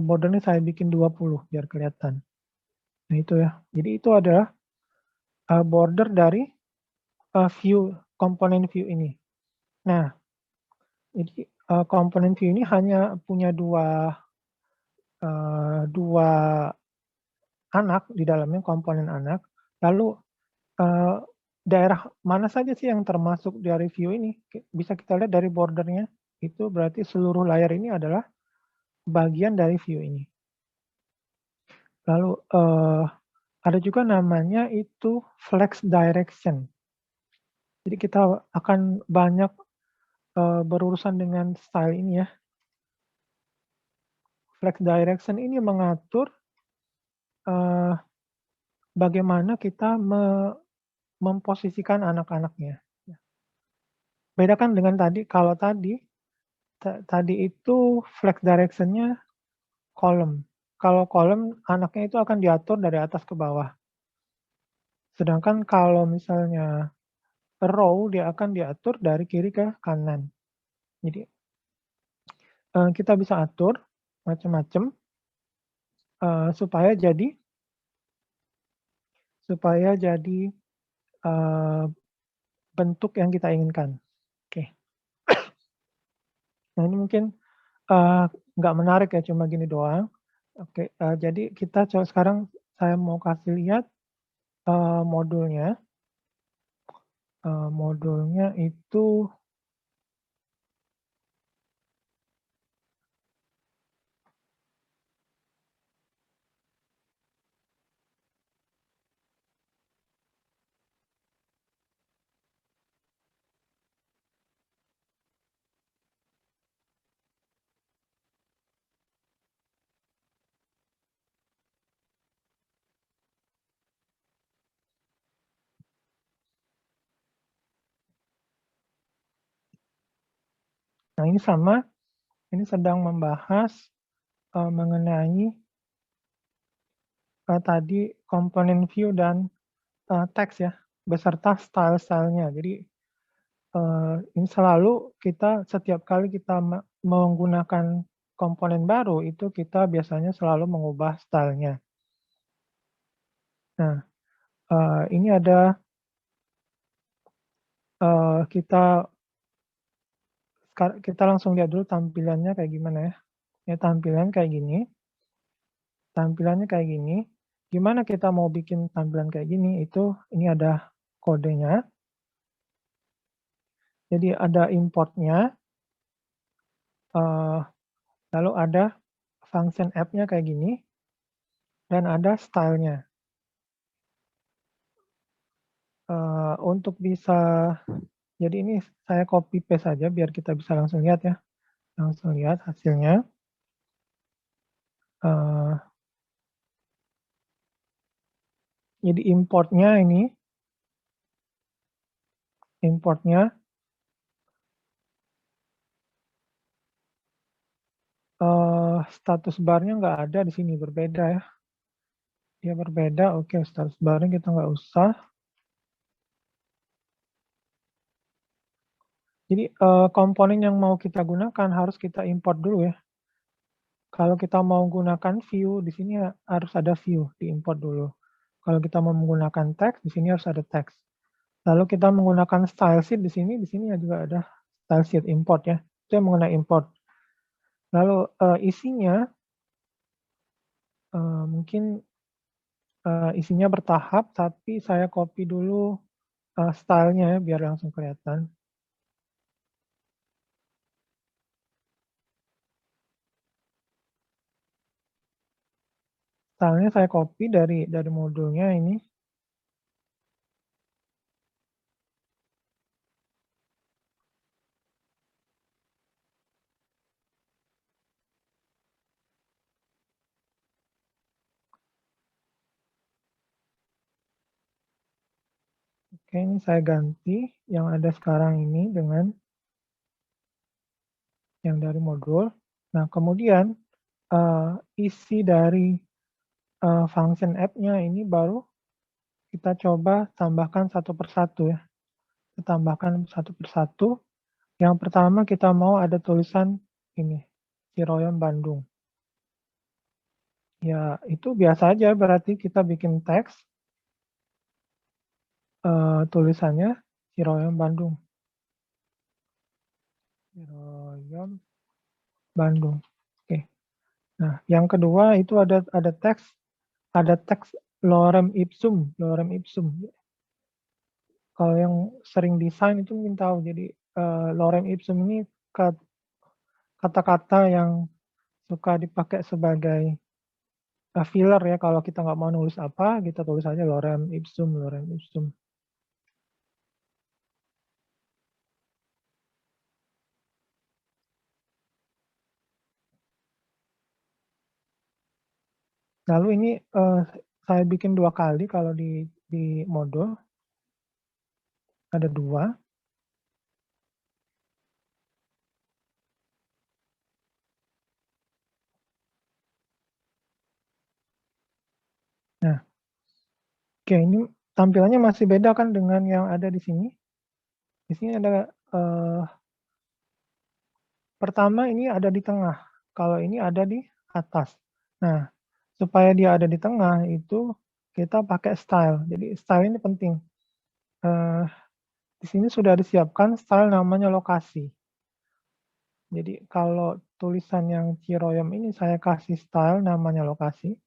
bordernya saya bikin 20 biar kelihatan. Nah itu ya, jadi itu adalah border dari view, komponen view ini. Nah, jadi komponen view ini hanya punya dua anak di dalamnya, komponen anak. Lalu daerah mana saja sih yang termasuk dari view ini? Bisa kita lihat dari bordernya, itu berarti seluruh layar ini adalah bagian dari view ini. Lalu ada juga namanya itu flex direction. Jadi kita akan banyak berurusan dengan style ini ya. Flex direction ini mengatur bagaimana kita memposisikan anak-anaknya. Bedakan dengan tadi, kalau tadi itu flex direction-nya column. Kalau column, anaknya itu akan diatur dari atas ke bawah. Sedangkan kalau misalnya row, dia akan diatur dari kiri ke kanan. Jadi kita bisa atur macam-macam supaya jadi bentuk yang kita inginkan. Oke. Nah ini mungkin nggak menarik ya, cuma gini doang. Oke, jadi kita coba sekarang saya mau kasih lihat modulnya. Modulnya itu nah ini sama, ini sedang membahas mengenai tadi komponen view dan teks ya, beserta style-stylenya. Jadi ini selalu kita setiap kali kita menggunakan komponen baru, itu kita biasanya selalu mengubah stylenya. Nah, ini ada kita langsung lihat dulu tampilannya kayak gimana ya. Ya tampilan kayak gini. Tampilannya kayak gini. Gimana kita mau bikin tampilan kayak gini, itu ini ada kodenya. Jadi ada importnya, lalu ada function app-nya kayak gini, dan ada style-nya. Untuk bisa, jadi ini saya copy paste saja biar kita bisa langsung lihat ya. Langsung lihat hasilnya. Jadi importnya ini, status bar-nya nggak ada di sini, berbeda ya. Dia berbeda, oke, status bar-nya kita nggak usah. Jadi komponen yang mau kita gunakan harus kita import dulu ya. Kalau kita mau gunakan view, di sini harus ada view, diimport dulu. Kalau kita mau menggunakan teks, di sini harus ada teks. Lalu kita menggunakan style sheet di sini juga ada style sheet import ya. Itu yang mengenai import. Lalu isinya mungkin isinya bertahap, tapi saya copy dulu stylenya ya biar langsung kelihatan. Stylenya saya copy dari modulnya ini. Oke, ini saya ganti yang ada sekarang ini dengan yang dari modul. Nah, kemudian isi dari function app-nya ini baru kita coba tambahkan satu persatu ya. Kita tambahkan satu persatu. Yang pertama kita mau ada tulisan ini, Ciroyom Bandung. Ya, itu biasa aja berarti kita bikin teks, tulisannya Ciroyom Bandung. Ciroyom Bandung. Oke. Nah, yang kedua itu ada teks lorem ipsum. Kalau yang sering desain itu mungkin tahu. Jadi, lorem ipsum ini kata-kata yang suka dipakai sebagai, filler ya, kalau kita nggak mau nulis apa, kita tulis aja lorem ipsum, lorem ipsum. Lalu ini, saya bikin 2 kali kalau di Moodle, ada 2. Nah, oke, ini tampilannya masih beda kan dengan yang ada di sini. Di sini ada, pertama ini ada di tengah, kalau ini ada di atas. Nah, supaya dia ada di tengah itu kita pakai style. Jadi style ini penting. Eee, di sini sudah disiapkan style namanya lokasi. Jadi kalau tulisan yang Ciroyom ini saya kasih style namanya lokasi,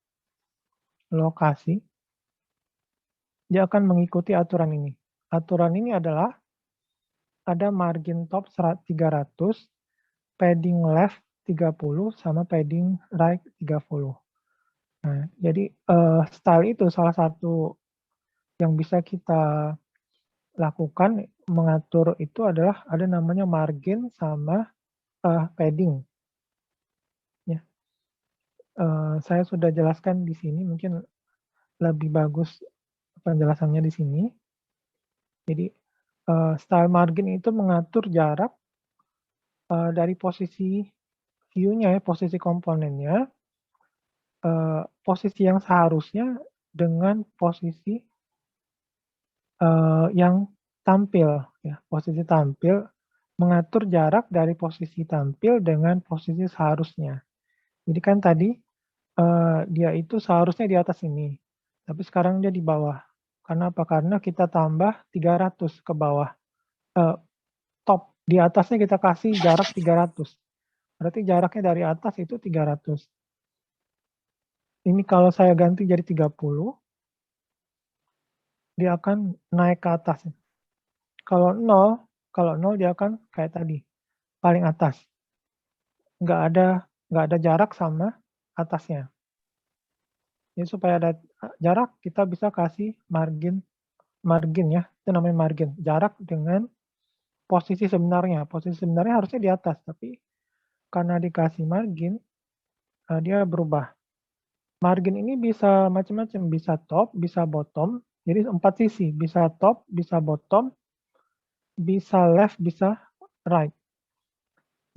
dia akan mengikuti aturan ini. Aturan ini adalah ada margin top 300, padding left 30, sama padding right 30. Nah, jadi, style itu salah satu yang bisa kita lakukan, mengatur itu adalah ada namanya margin sama, padding, ya. Saya sudah jelaskan di sini, mungkin lebih bagus penjelasannya di sini. Jadi, style margin itu mengatur jarak, dari posisi view-nya ya, posisi komponennya, posisi yang seharusnya dengan posisi, yang tampil ya, posisi tampil, mengatur jarak dari posisi tampil dengan posisi seharusnya. Jadi kan tadi, dia itu seharusnya di atas ini, tapi sekarang dia di bawah. Karena apa? Karena kita tambah 300 ke bawah, eee, top, di atasnya kita kasih jarak 300, berarti jaraknya dari atas itu 300. Ini kalau saya ganti jadi 30, dia akan naik ke atas. Kalau 0 kalau 0 dia akan kayak tadi, paling atas, nggak ada nggak ada jarak sama atasnya. Jadi supaya ada, jarak, kita bisa kasih margin margin ya, itu namanya margin, jarak dengan posisi sebenarnya. Posisi sebenarnya harusnya di atas, tapi karena dikasih margin, dia berubah. Margin ini bisa macam-macam, bisa top, bisa bottom, jadi 4 sisi, bisa top, bisa bottom, bisa left, bisa right.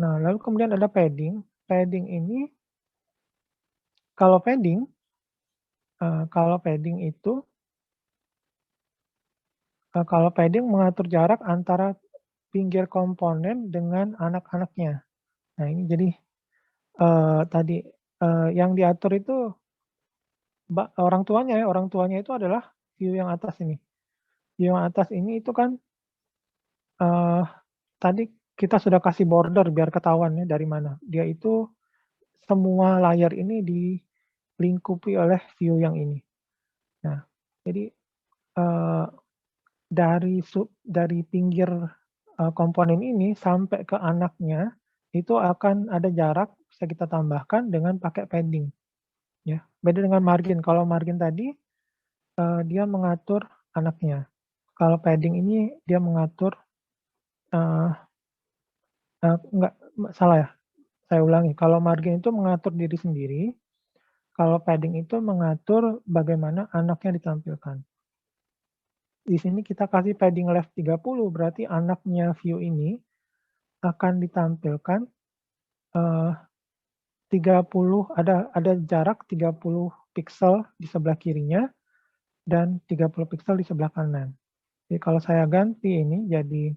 Nah, lalu kemudian ada padding. Padding ini, kalau padding, kalau padding itu, kalau padding mengatur jarak antara pinggir komponen dengan anak-anaknya. Nah, ini jadi, tadi, yang diatur itu orang tuanya itu adalah view yang atas ini. View yang atas ini itu kan, eee, tadi kita sudah kasih border biar ketahuan ya dari mana. Dia itu semua layar ini dilingkupi oleh view yang ini. Nah, jadi, eee, dari pinggir, komponen ini sampai ke anaknya, itu akan ada jarak bisa kita tambahkan dengan pakai padding, ya. Beda dengan margin, kalau margin tadi, dia mengatur anaknya. Kalau padding ini dia mengatur, eee enggak, salah ya, saya ulangi. Kalau margin itu mengatur diri sendiri, kalau padding itu mengatur bagaimana anaknya ditampilkan. Di sini kita kasih padding left 30, berarti anaknya view ini akan ditampilkan, eee, 30, ada jarak 30 piksel di sebelah kirinya dan 30 piksel di sebelah kanan. Jadi kalau saya ganti ini jadi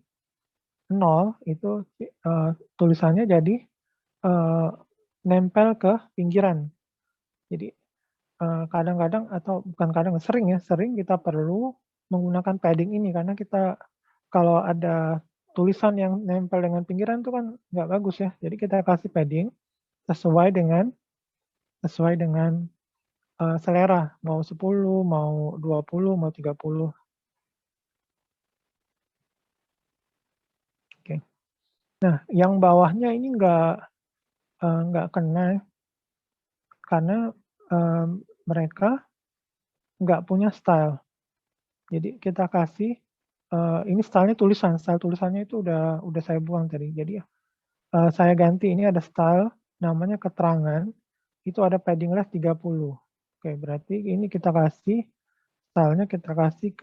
0, itu tulisannya jadi, eee, nempel ke pinggiran. Jadi kadang-kadang atau bukan kadang, sering kita perlu menggunakan padding ini karena kita kalau ada tulisan yang nempel dengan pinggiran itu kan nggak bagus ya. Jadi kita kasih padding sesuai dengan selera, mau 10, mau 20, mau 30. Oke. Nah, yang bawahnya ini nggak kena karena, mmm, mereka nggak punya style. Jadi kita kasih, ini style tulisannya itu udah saya buang tadi. Jadi, saya ganti ini ada style namanya keterangan, itu ada padding left 30. Oke, berarti ini kita kasih style-nya kita kasih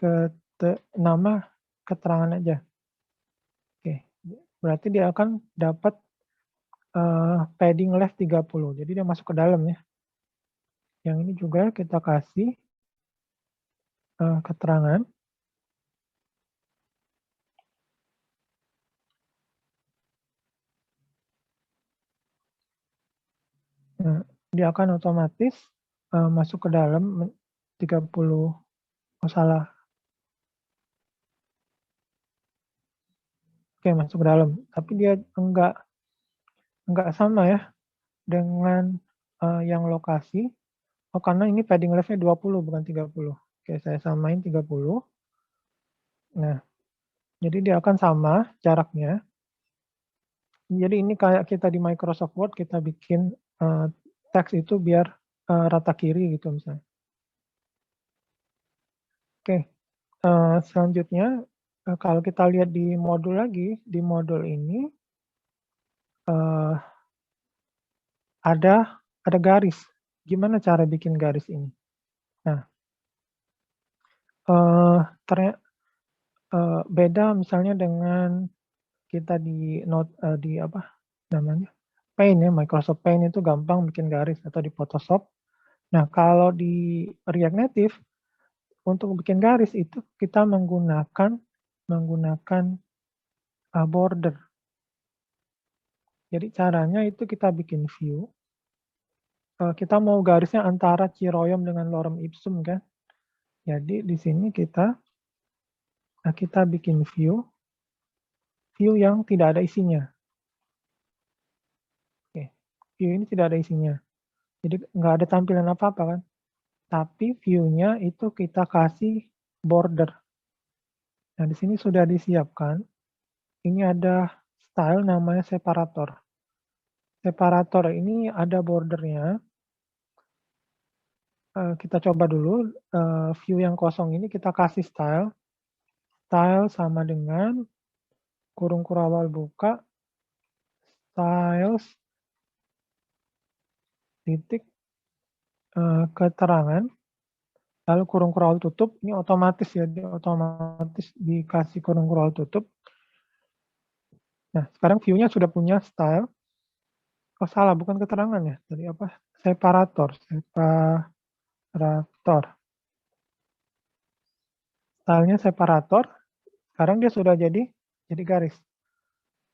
nama keterangan aja. Oke, berarti dia akan dapat, padding left 30, jadi dia masuk ke dalam ya. Yang ini juga kita kasih, keterangan. Nah, dia akan otomatis, masuk ke dalam 30, oh salah, oke masuk ke dalam, tapi dia enggak sama ya dengan, yang lokasi. Oh karena ini padding left-nya 20 bukan 30. Oke saya samain 30. Nah, jadi dia akan sama jaraknya. Jadi ini kayak kita di Microsoft Word kita bikin, teks itu biar, rata kiri gitu misalnya. Oke, selanjutnya, kalau kita lihat di modul lagi, di modul ini, eee, ada garis. Gimana cara bikin garis ini? Nah, eee, ternya beda misalnya dengan kita di apa namanya, Paint ya, Microsoft Paint itu gampang bikin garis atau di Photoshop. Nah, kalau di React Native, untuk bikin garis itu kita menggunakan, border. Jadi caranya itu kita bikin view, kita mau garisnya antara Ciroyom dengan Lorem Ipsum kan. Jadi di sini kita bikin view yang tidak ada isinya. Oke, view ini tidak ada isinya. Jadi nggak ada tampilan apa-apa kan. Tapi view-nya itu kita kasih border. Nah, di sini sudah disiapkan. Ini ada style namanya separator. Separator ini ada bordernya. Kita coba dulu, view yang kosong ini kita kasih style. Style sama dengan kurung kurawal buka, styles, titik, keterangan, lalu kurung kurawal tutup, ini otomatis ya, dia otomatis dikasih kurung kurawal tutup. Nah, sekarang view-nya sudah punya style. Oh salah, bukan keterangan ya, tadi apa, separator. Stylenya separator, sekarang dia sudah jadi garis.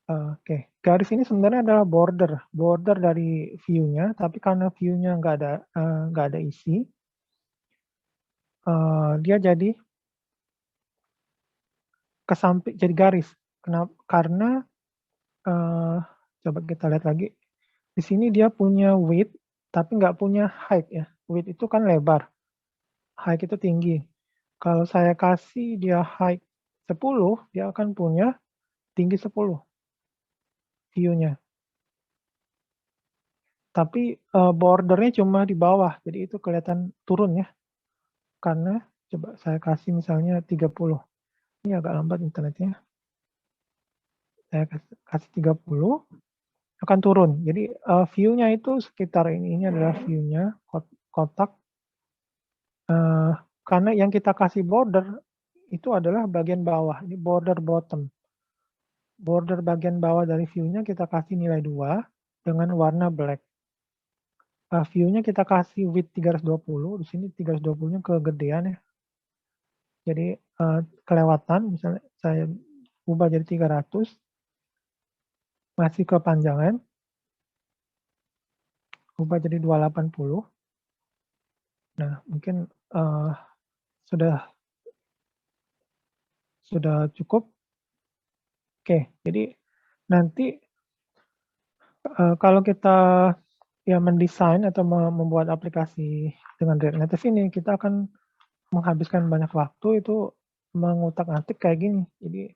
Oke, garis ini sebenarnya adalah border dari view-nya, tapi karena view-nya nggak ada isi, dia jadi ke samping, jadi garis. Karena, coba kita lihat lagi, di sini dia punya width, tapi nggak punya height ya. Width itu kan lebar, height itu tinggi. Kalau saya kasih dia height 10, dia akan punya tinggi 10 view-nya. Tapi, border-nya cuma di bawah, jadi itu kelihatan turun ya. Karena coba saya kasih misalnya 30. Ini agak lambat internetnya. Saya kasih 30, akan turun. Jadi, view-nya itu sekitar ini adalah view-nya, kotak. Eee, karena yang kita kasih border, itu adalah bagian bawah, ini border bottom. Border bagian bawah dari view-nya kita kasih nilai 2 dengan warna black. View-nya kita kasih width 320, di sini 320-nya kegedean ya. Jadi, kelewatan, misalnya saya ubah jadi 300, masih kepanjangan, ubah jadi 280. Nah, mungkin, sudah cukup? Oke, jadi nanti, kalau kita ya mendesain atau membuat aplikasi dengan React Native ini, kita akan menghabiskan banyak waktu itu mengutak-atik kayak gini. Jadi,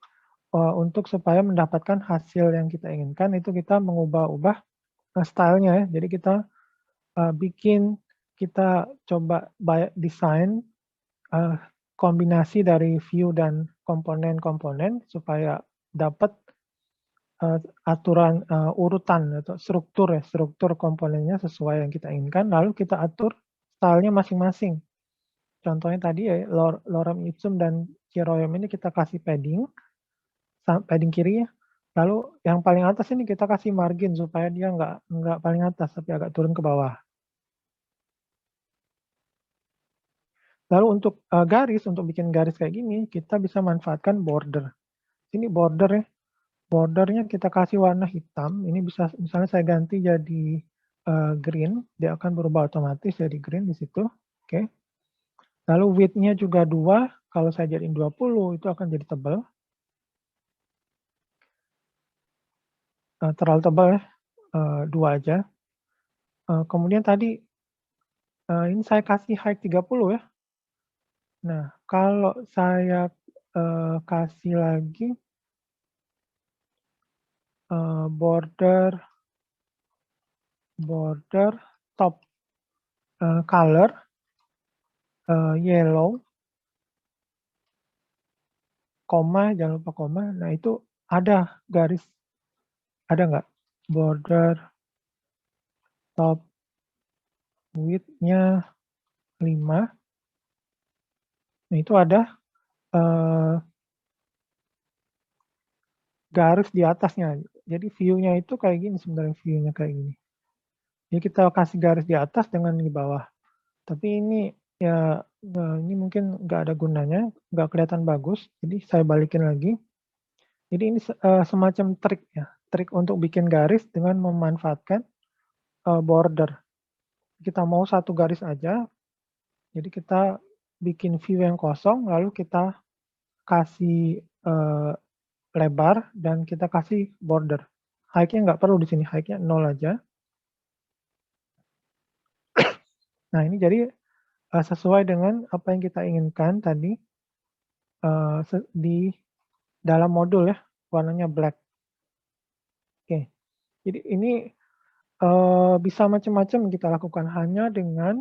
untuk supaya mendapatkan hasil yang kita inginkan itu kita mengubah-ubah, style-nya ya. Jadi kita coba desain, eee, kombinasi dari view dan komponen-komponen supaya dapat, aturan, urutan atau struktur komponennya sesuai yang kita inginkan, lalu kita atur style-nya masing-masing. Contohnya tadi ya lorem ipsum dan Chirayom ini kita kasih padding, padding kiri ya, lalu yang paling atas ini kita kasih margin supaya dia nggak paling atas tapi agak turun ke bawah. Lalu untuk, untuk bikin garis kayak gini kita bisa manfaatkan border. Ini border ya, bordernya kita kasih warna hitam, ini bisa misalnya saya ganti jadi, green, dia akan berubah otomatis jadi green di situ, oke. Lalu width-nya juga 2, kalau saya jadiin 20 itu akan jadi tebal. Terlalu tebal ya, 2 aja. Kemudian tadi, ini saya kasih height 30 ya. Nah, kalau saya, kasih lagi, border top, color, yellow, koma, jangan lupa koma. Nah, itu ada garis, ada nggak? Border top width-nya 5. Nah, itu ada, garis di atasnya. Jadi view-nya itu kayak gini sebenarnya, view-nya kayak gini. Jadi kita kasih garis di atas dengan di bawah. Tapi ini ya, ini mungkin nggak ada gunanya, nggak kelihatan bagus, jadi saya balikin lagi. Jadi ini semacam trik ya, trik untuk bikin garis dengan memanfaatkan, border. Kita mau satu garis aja, jadi kita bikin view yang kosong, lalu kita kasih, lebar dan kita kasih border. Height-nya nggak perlu di sini, height-nya 0 aja. Nah, ini jadi, sesuai dengan apa yang kita inginkan tadi, di dalam modul ya, warnanya black. Oke, jadi ini, bisa macam-macam kita lakukan hanya dengan,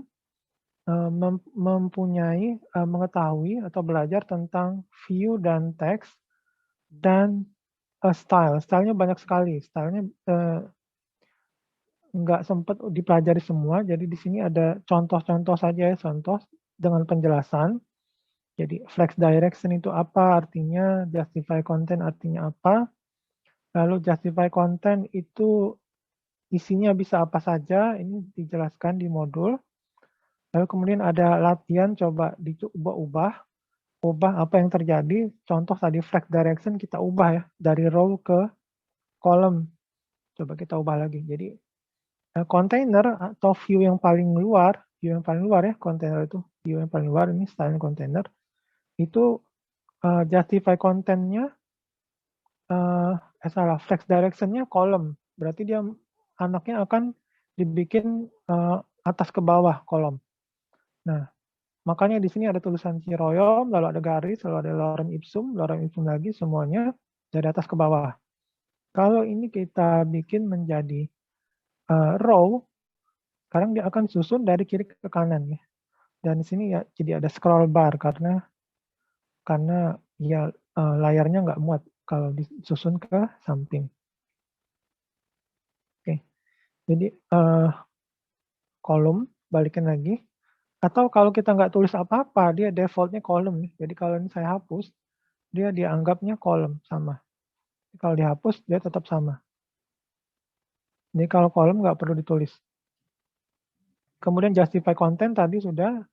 mempunyai, mengetahui atau belajar tentang view dan teks dan, style. Style-nya banyak sekali, style-nya, nggak sempat dipelajari semua, jadi di sini ada contoh-contoh saja ya, contoh dengan penjelasan. Jadi flex direction itu apa artinya, justify content artinya apa, lalu justify content itu isinya bisa apa saja, ini dijelaskan di modul. Lalu kemudian ada latihan coba dicoba ubah apa yang terjadi, contoh tadi flex direction kita ubah ya, dari row ke column, coba kita ubah lagi. Jadi, kontainer atau view yang paling luar ya, kontainer itu, view yang paling luar ini style kontainer, itu, justify content-nya, salah, flex direction-nya column, berarti dia anaknya akan dibikin, atas ke bawah kolom. Nah, makanya di sini ada tulisan Chirayom, lalu ada garis, lalu ada lorem ipsum lagi, semuanya dari atas ke bawah. Kalau ini kita bikin menjadi, row, sekarang dia akan susun dari kiri ke kanan ya. Dan di sini ya jadi ada scroll bar karena ya, layarnya nggak muat kalau disusun ke samping. Oke, jadi, kolom, balikin lagi, atau kalau kita nggak tulis apa-apa, dia default-nya kolom nih. Jadi kalau ini saya hapus, dia dianggapnya kolom, sama. Kalau dihapus, dia tetap sama. Jadi kalau kolom nggak perlu ditulis. Kemudian justify content tadi sudah,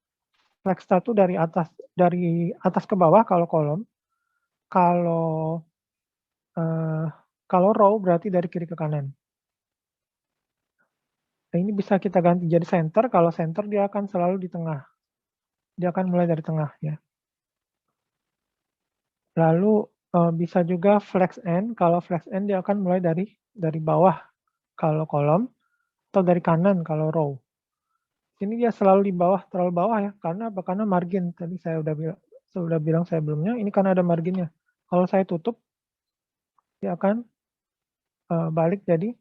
flex satu dari atas ke bawah kalau kolom, kalau, kalau row berarti dari kiri ke kanan. Nah, ini bisa kita ganti jadi center, kalau center dia akan selalu di tengah. dia akan mulai dari tengah ya. Lalu, bisa juga flex end, kalau flex end dia akan mulai dari bawah kalau kolom, atau dari kanan kalau row. Ini dia selalu di bawah, terlalu bawah ya, karena apa? Karena margin, tadi saya udah bilang sebelumnya, ini karena ada marginnya. Kalau saya tutup, dia akan, balik jadi,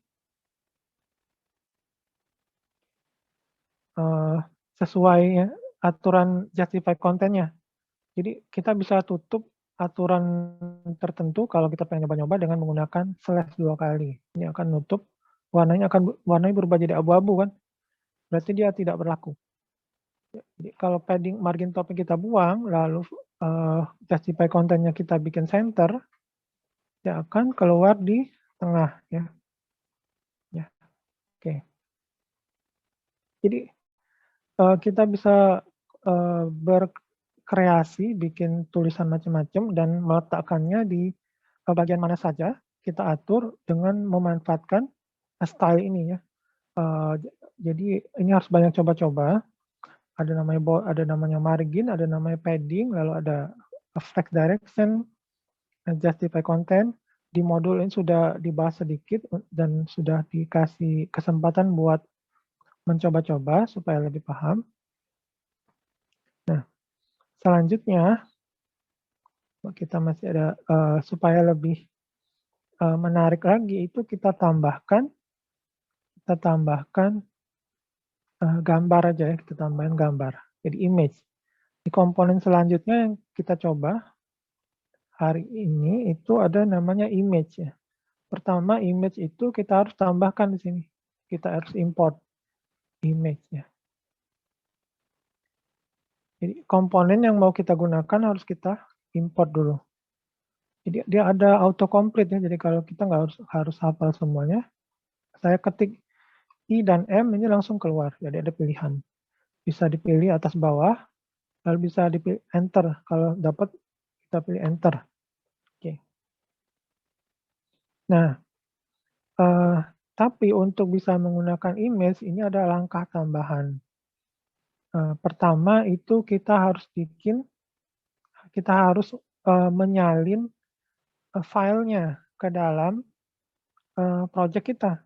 sesuai ya aturan justify content-nya. Jadi kita bisa tutup aturan tertentu kalau kita pengen nyoba-nyoba dengan menggunakan slash 2 kali. Ini akan nutup, warnanya berubah jadi abu-abu kan, berarti dia tidak berlaku. Jadi kalau padding margin topnya kita buang, lalu, justify content-nya kita bikin center, dia akan keluar di tengah ya. Ya, oke. Jadi, kita bisa, berkreasi, bikin tulisan macam-macam dan meletakkannya di, bagian mana saja, kita atur dengan memanfaatkan, style ini ya. Eee, jadi ini harus banyak coba-coba, ada namanya margin, ada namanya padding, lalu ada flex direction, justify content. Di modul ini sudah dibahas sedikit dan sudah dikasih kesempatan buat mencoba-coba supaya lebih paham. Nah, selanjutnya kita masih ada, supaya lebih, menarik lagi itu kita tambahkan, gambar aja ya, kita tambahin gambar, jadi image. Di komponen selanjutnya yang kita coba hari ini itu ada namanya image ya. Pertama image itu kita harus tambahkan di sini, kita harus import image ya. Jadi komponen yang mau kita gunakan harus kita import dulu. Jadi dia ada auto complete ya, jadi kalau kita nggak harus hafal semuanya, saya ketik I dan M ini langsung keluar, jadi ada pilihan. Bisa dipilih atas bawah, lalu bisa dipilih enter, kalau dapat kita pilih enter. Oke. Nah, tapi untuk bisa menggunakan image ini ada langkah tambahan. Pertama itu kita harus, menyalin, filenya ke dalam, project kita.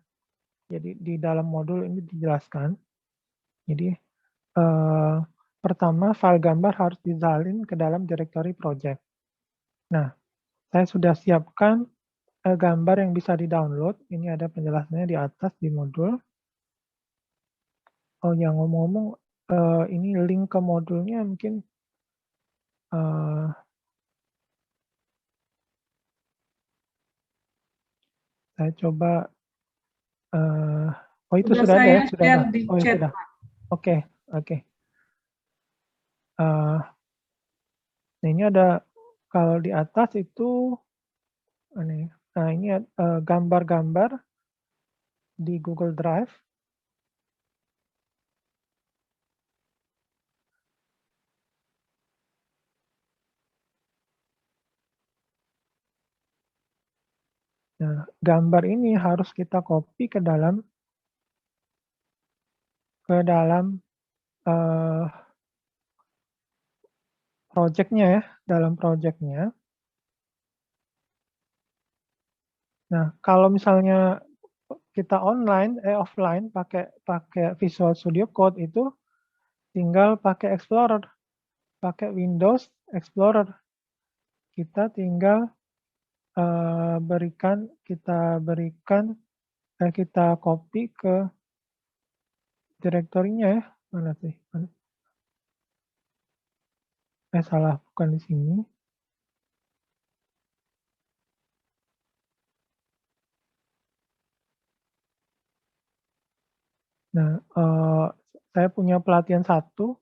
Jadi di dalam modul ini dijelaskan. Jadi, pertama file gambar harus disalin ke dalam directory project. Nah, saya sudah siapkan, gambar yang bisa di-download, ini ada penjelasannya di atas di modul. Oh ya ngomong-ngomong, ini link ke modulnya mungkin, saya coba, oh itu sudah ada saya ya? Sudah ada? share di Oh ya chat, sudah. Pak. Oke oke. Nah ini ada, kalau di atas itu, ini, gambar-gambar di Google Drive. Nah, gambar ini harus kita copy ke dalam eee, project-nya ya, dalam project-nya. Nah, kalau misalnya kita offline pakai Visual Studio Code itu tinggal pakai Explorer, pakai Windows Explorer. Kita tinggal, kita copy ke direktorinya ya, mana sih? Salah, bukan di sini. Nah, saya punya pelatihan 1,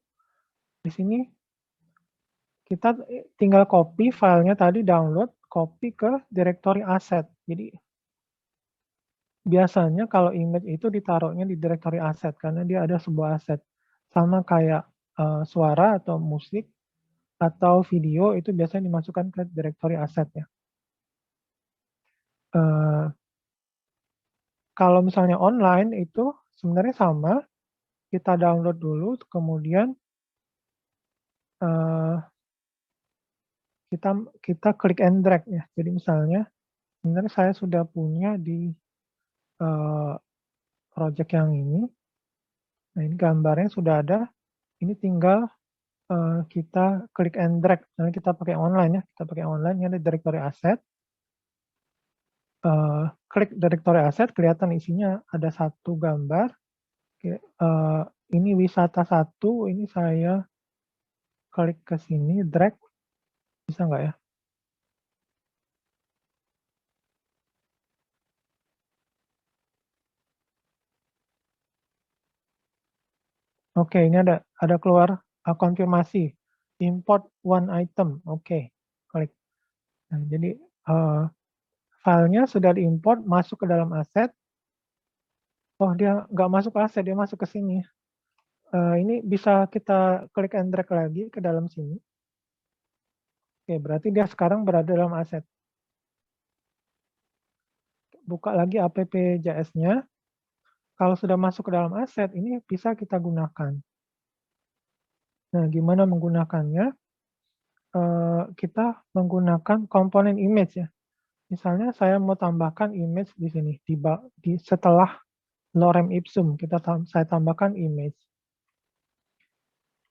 di sini kita tinggal copy filenya tadi, download, copy ke direktori aset. Jadi biasanya kalau image itu ditaruhnya di direktori aset, karena dia ada sebuah aset. Sama kayak, suara atau musik atau video itu biasanya dimasukkan ke direktori aset ya. Kalau misalnya online itu sebenarnya sama, kita download dulu kemudian eee, kita kita klik and drag ya. Jadi misalnya, sebenarnya saya sudah punya di, eee, project yang ini. Nah, ini gambarnya sudah ada, ini tinggal, kita klik and drag. Misalnya kita pakai online ya, kita pakai online, ini ada directory asset, klik directory asset, kelihatan isinya ada satu gambar, ini wisata satu, ini saya klik ke sini, drag, bisa nggak ya? Oke, ini ada keluar, konfirmasi, import one item, oke, klik. Nah, jadi, filenya sudah diimport, masuk ke dalam aset. Oh, dia nggak masuk ke aset, dia masuk ke sini. Ini bisa kita klik and drag lagi ke dalam sini. Oke, berarti dia sekarang berada dalam aset. Buka lagi app.js-nya. Kalau sudah masuk ke dalam aset, ini bisa kita gunakan. Nah, gimana menggunakannya? Kita menggunakan komponen image ya. Misalnya saya mau tambahkan image di sini, setelah lorem ipsum, saya tambahkan image.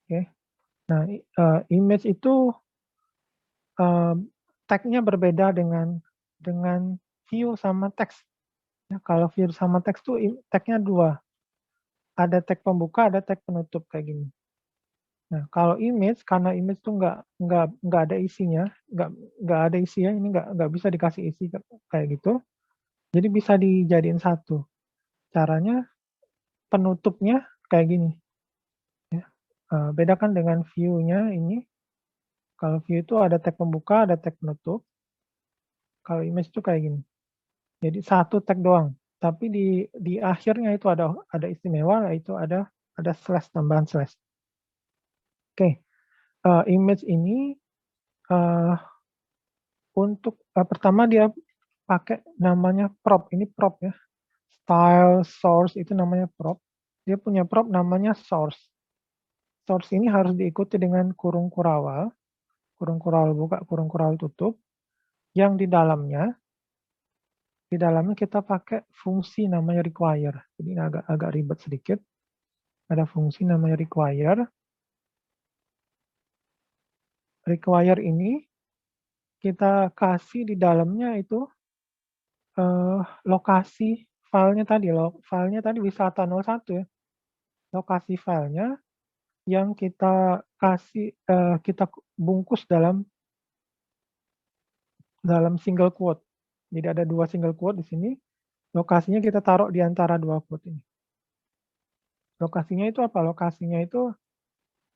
Oke. Nah, image itu tag-nya berbeda dengan view sama teks. Ya, kalau view sama teks tuh tag-nya 2. Ada tag pembuka, ada tag penutup kayak gini. Nah, kalau image, karena image tuh nggak ada isinya, nggak ada isinya, ini nggak bisa dikasih isi kayak gitu. Jadi bisa dijadiin satu. Caranya penutupnya kayak gini. Ya. Bedakan dengan view-nya ini. Kalau view itu ada tag pembuka, ada tag penutup. Kalau image itu kayak gini. Jadi satu tag doang. Tapi di akhirnya itu ada istimewa, yaitu ada slash, tambahan slash. Oke, image ini untuk pertama dia pakai namanya prop. Ini prop ya. Style source itu namanya prop. Dia punya prop namanya source. Source ini harus diikuti dengan kurung kurawal buka, kurung kurawal tutup, yang di dalamnya kita pakai fungsi namanya require. Jadi ini agak ribet sedikit. Ada fungsi namanya require. Require ini kita kasih di dalamnya itu lokasi filenya tadi, filenya tadi wisata 01 ya. Lokasi filenya yang kita kasih, kita bungkus dalam single quote. Jadi ada 2 single quote di sini, lokasinya kita taruh di antara 2 quote ini. Lokasinya itu apa? Lokasinya itu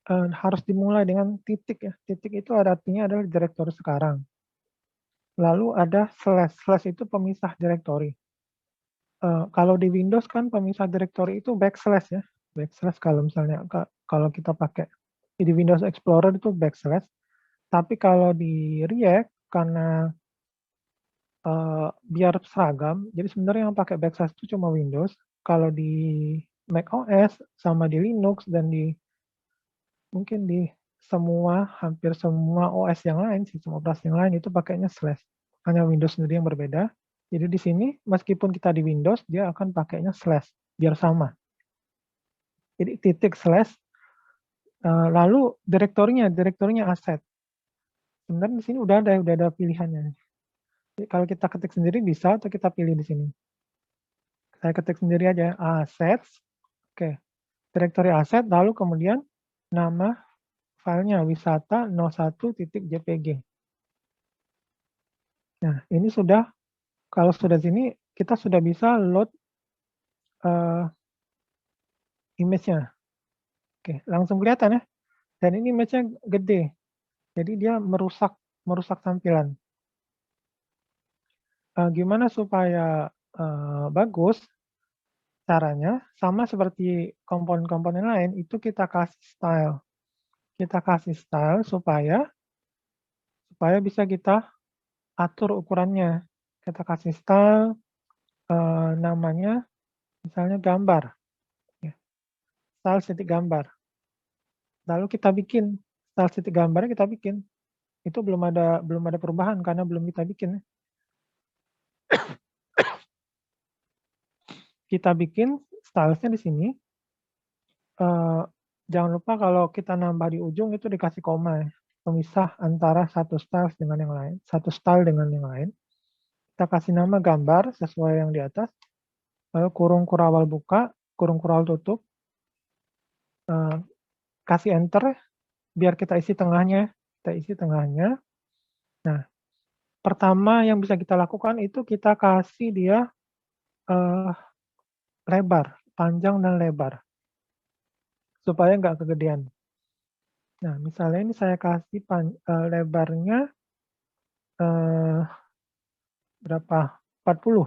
harus dimulai dengan titik ya. Titik itu artinya adalah direktori sekarang. Lalu ada slash. Slash itu pemisah direktori. Kalau di Windows kan pemisah direktori itu backslash ya. Backslash kalau misalnya kalau kita pakai di Windows Explorer itu backslash. Tapi kalau di React karena biar seragam, jadi sebenarnya yang pakai backslash itu cuma Windows. Kalau di macOS sama di Linux dan mungkin hampir semua OS yang lain, sistem operasi yang lain itu pakainya slash. Hanya Windows sendiri yang berbeda. Jadi di sini meskipun kita di Windows, dia akan pakainya slash, biar sama. Jadi titik slash, lalu direktorinya aset. Sebenarnya di sini udah ada pilihannya. Jadi kalau kita ketik sendiri bisa atau kita pilih di sini. Saya ketik sendiri aja, assets, oke. Direktori aset, lalu kemudian nama filenya wisata 01.jpg. Nah, ini kalau sudah sini, kita sudah bisa load image-nya. Oke, langsung kelihatan ya. Dan ini image-nya gede. Jadi dia merusak tampilan. Gimana supaya bagus? Caranya sama seperti komponen-komponen lain, itu kita kasih style. Kita kasih style supaya bisa kita atur ukurannya. Kita kasih style, namanya misalnya gambar. Ya. Style titik gambar. Lalu kita bikin style titik gambarnya kita bikin. Itu belum ada perubahan karena belum kita bikin. Kita bikin stylesnya di sini. Jangan lupa kalau kita nambah di ujung itu dikasih koma ya, pemisah antara satu style dengan yang lain, satu style dengan yang lain. Kita kasih nama gambar sesuai yang di atas, lalu kurung kurawal buka, kurung kurawal tutup, kasih enter biar kita isi tengahnya. Kita isi tengahnya. Nah, pertama yang bisa kita lakukan itu kita kasih dia lebar, panjang dan lebar, supaya nggak kegedean. Nah, misalnya ini saya kasih lebarnya berapa? 40.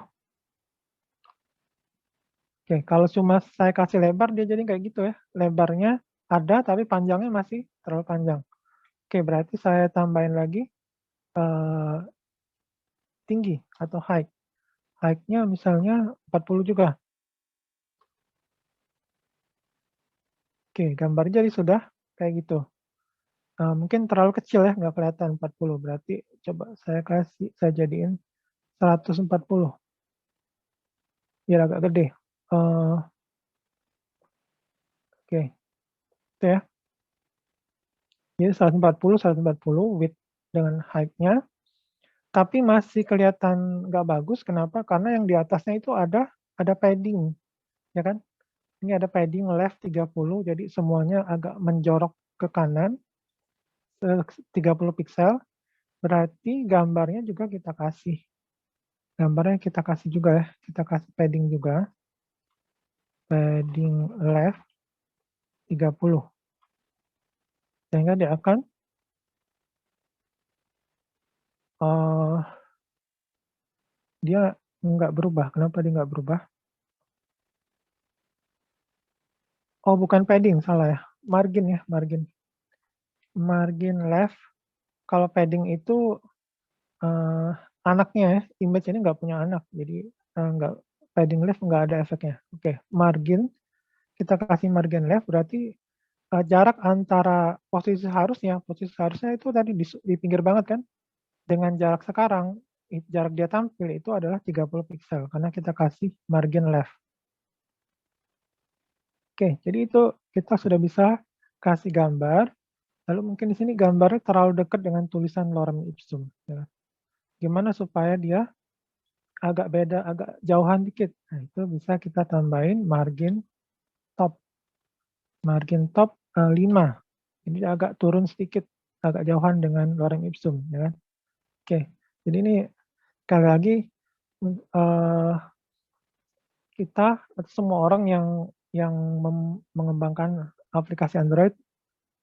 Oke, kalau cuma saya kasih lebar, dia jadi kayak gitu ya. Lebarnya ada, tapi panjangnya masih terlalu panjang. Oke, berarti saya tambahin lagi tinggi atau height. Height-nya misalnya 40 juga. Oke, gambar jadi sudah kayak gitu. Mungkin terlalu kecil ya, nggak kelihatan 40. Berarti coba saya jadiin 140. Biar agak gede. Oke, itu ya. Jadi 140 width dengan height-nya. Tapi masih kelihatan nggak bagus, kenapa? Karena yang di atasnya itu ada padding, ya kan? Ini ada padding left 30, jadi semuanya agak menjorok ke kanan, 30 pixel, berarti gambarnya juga kita kasih. Gambarnya kita kasih juga ya, kita kasih padding juga. Padding left 30. Sehingga dia akan dia nggak berubah. Kenapa dia nggak berubah? Oh, bukan padding, salah ya. Margin ya, margin. Margin left. Kalau padding itu anaknya ya, image ini nggak punya anak, jadi nggak, padding left nggak ada efeknya. Oke, margin, kita kasih margin left, berarti jarak antara posisi seharusnya itu tadi di pinggir banget kan, dengan jarak sekarang, jarak dia tampil itu adalah 30 pixel, karena kita kasih margin left. Oke, jadi itu kita sudah bisa kasih gambar, lalu mungkin di sini gambarnya terlalu dekat dengan tulisan lorem ipsum. Ya. Gimana supaya dia agak beda, agak jauhan dikit. Nah, itu bisa kita tambahin margin top. Margin top 5. Jadi agak turun sedikit, agak jauhan dengan lorem ipsum. Ya kan? Oke, jadi ini sekali lagi kita atau semua orang yang mengembangkan aplikasi Android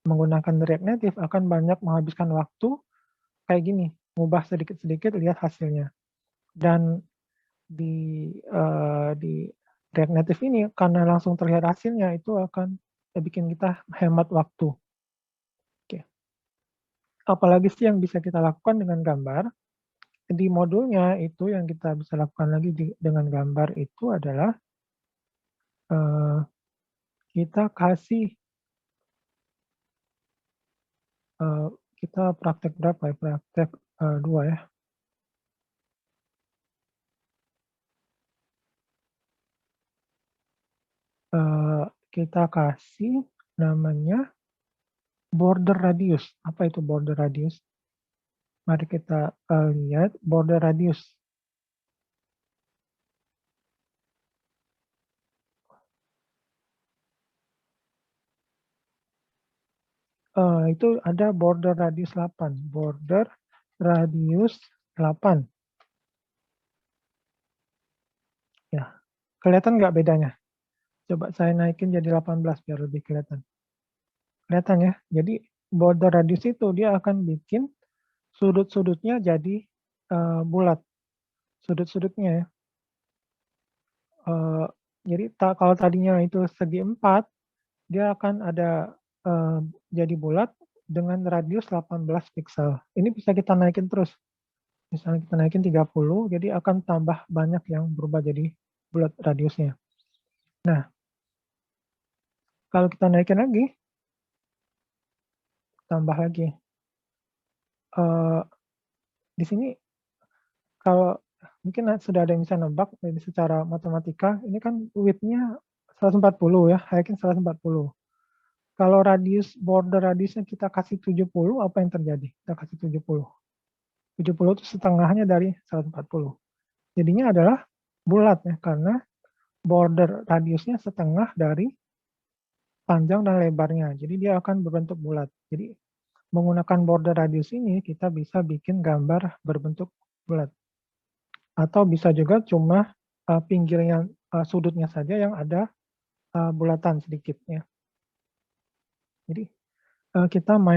menggunakan React Native akan banyak menghabiskan waktu kayak gini, mengubah sedikit-sedikit lihat hasilnya. Dan di React Native ini karena langsung terlihat hasilnya itu akan bikin kita hemat waktu. Oke. Apalagi sih yang bisa kita lakukan dengan gambar? Di modulnya itu yang kita bisa lakukan lagi dengan gambar itu adalah kita kasih kita praktek berapa ya? Praktek 2 ya. Kita kasih namanya border radius. Apa itu border radius? Mari kita lihat border radius. Itu ada border radius 8. Border radius 8. Ya, kelihatan nggak bedanya? Coba saya naikin jadi 18 biar lebih kelihatan. Kelihatan ya? Jadi border radius itu dia akan bikin sudut-sudutnya jadi bulat. Sudut-sudutnya ya. Jadi kalau tadinya itu segi 4, dia akan ada jadi bulat dengan radius 18 pixel. Ini bisa kita naikin terus. Misalnya kita naikin 30, jadi akan tambah banyak yang berubah jadi bulat radiusnya. Nah, kalau kita naikin lagi, tambah lagi. Eee, di sini kalau mungkin sudah ada yang bisa nebak dari secara matematika, ini kan width-nya 140 ya, height-nya 140. Kalau border radiusnya kita kasih 70, apa yang terjadi? Kita kasih 70. 70 itu setengahnya dari 140. Jadinya adalah bulat ya, karena border radiusnya setengah dari panjang dan lebarnya. Jadi dia akan berbentuk bulat. Jadi menggunakan border radius ini kita bisa bikin gambar berbentuk bulat. Atau bisa juga cuma pinggirnya, sudutnya saja yang ada bulatan sedikitnya. Jadi kita main